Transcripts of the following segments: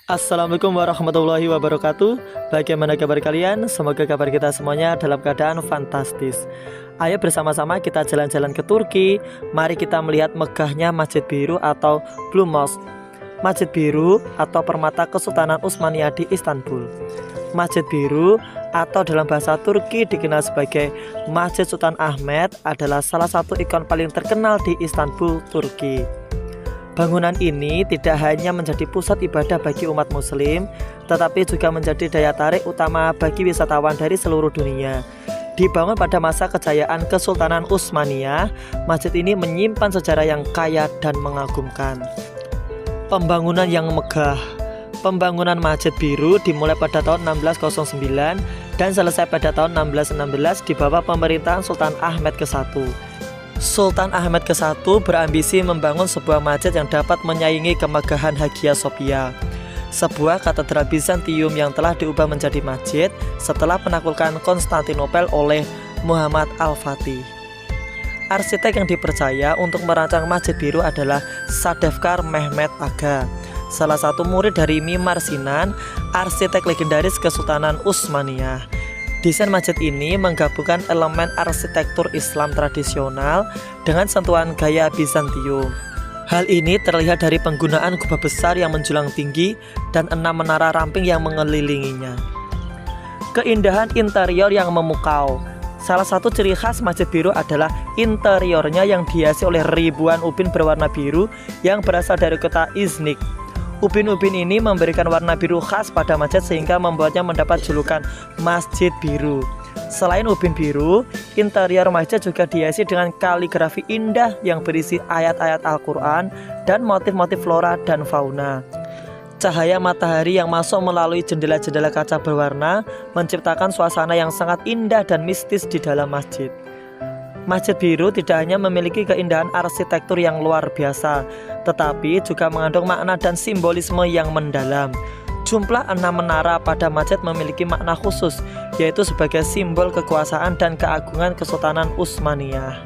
Assalamualaikum warahmatullahi wabarakatuh. Bagaimana kabar kalian? Semoga kabar kita semuanya dalam keadaan fantastis. Ayo bersama-sama kita jalan-jalan ke Turki. Mari kita melihat megahnya Masjid Biru atau Blue Mosque. Masjid Biru atau Permata Kesultanan Utsmaniyah di Istanbul. Masjid Biru atau dalam bahasa Turki dikenal sebagai Masjid Sultan Ahmet adalah salah satu ikon paling terkenal di Istanbul, Turki. Bangunan ini tidak hanya menjadi pusat ibadah bagi umat muslim, tetapi juga menjadi daya tarik utama bagi wisatawan dari seluruh dunia. Dibangun pada masa kejayaan Kesultanan Utsmaniyah, masjid ini menyimpan sejarah yang kaya dan mengagumkan. Pembangunan yang megah. Pembangunan Masjid Biru dimulai pada tahun 1609 dan selesai pada tahun 1616 di bawah pemerintahan Sultan Ahmed ke-1. Sultan Ahmed ke-1 berambisi membangun sebuah masjid yang dapat menyaingi kemegahan Hagia Sophia, sebuah katedral Bizantium yang telah diubah menjadi masjid setelah penaklukan Konstantinopel oleh Muhammad Al-Fatih. Arsitek yang dipercaya untuk merancang Masjid Biru adalah Sadefkar Mehmet Aga, salah satu murid dari Mimar Sinan, arsitek legendaris Kesultanan Utsmaniyah. Desain masjid ini menggabungkan elemen arsitektur Islam tradisional dengan sentuhan gaya Bizantium. Hal ini terlihat dari penggunaan kubah besar yang menjulang tinggi dan 6 menara ramping yang mengelilinginya. Keindahan interior yang memukau. Salah satu ciri khas Masjid Biru adalah interiornya yang dihiasi oleh ribuan ubin berwarna biru yang berasal dari kota Iznik. Ubin-ubin ini memberikan warna biru khas pada masjid sehingga membuatnya mendapat julukan Masjid Biru. Selain ubin biru, interior masjid juga dihiasi dengan kaligrafi indah yang berisi ayat-ayat Al-Quran dan motif-motif flora dan fauna. Cahaya matahari yang masuk melalui jendela-jendela kaca berwarna menciptakan suasana yang sangat indah dan mistis di dalam masjid. Masjid Biru tidak hanya memiliki keindahan arsitektur yang luar biasa, tetapi juga mengandung makna dan simbolisme yang mendalam. Jumlah 6 menara pada masjid memiliki makna khusus, yaitu sebagai simbol kekuasaan dan keagungan Kesultanan Utsmaniyah.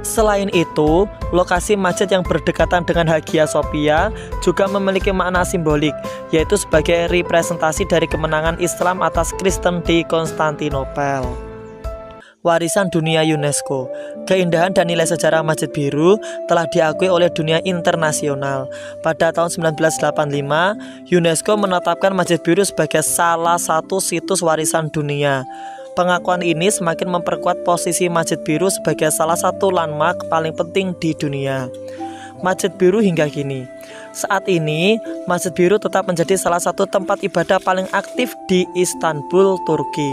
Selain itu, lokasi masjid yang berdekatan dengan Hagia Sophia juga memiliki makna simbolik, yaitu sebagai representasi dari kemenangan Islam atas Kristen di Konstantinopel. Warisan Dunia UNESCO. Keindahan dan nilai sejarah Masjid Biru telah diakui oleh dunia internasional. Pada tahun 1985, UNESCO menetapkan Masjid Biru sebagai salah satu situs warisan dunia. Pengakuan ini semakin memperkuat posisi Masjid Biru sebagai salah satu landmark paling penting di dunia. Masjid Biru hingga kini. Saat ini, Masjid Biru tetap menjadi salah satu tempat ibadah paling aktif di Istanbul, Turki.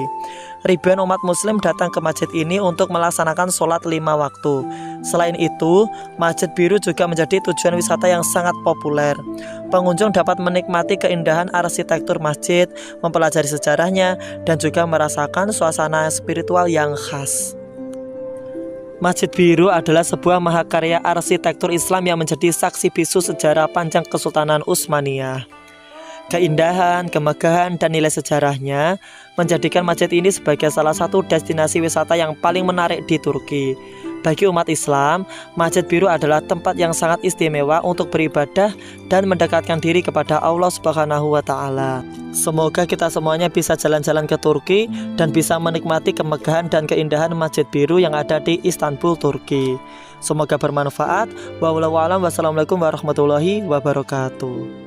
Ribuan umat muslim datang ke masjid ini untuk melaksanakan sholat 5 waktu. Selain itu, Masjid Biru juga menjadi tujuan wisata yang sangat populer. Pengunjung dapat menikmati keindahan arsitektur masjid, mempelajari sejarahnya, dan juga merasakan suasana spiritual yang khas. Masjid Biru adalah sebuah mahakarya arsitektur Islam yang menjadi saksi bisu sejarah panjang Kesultanan Utsmaniyah. Keindahan, kemegahan, dan nilai sejarahnya menjadikan masjid ini sebagai salah satu destinasi wisata yang paling menarik di Turki. Bagi umat Islam, Masjid Biru adalah tempat yang sangat istimewa untuk beribadah dan mendekatkan diri kepada Allah Subhanahu wa Ta'ala. Semoga kita semuanya bisa jalan-jalan ke Turki dan bisa menikmati kemegahan dan keindahan Masjid Biru yang ada di Istanbul, Turki. Semoga bermanfaat. Wassalamualaikum warahmatullahi wabarakatuh.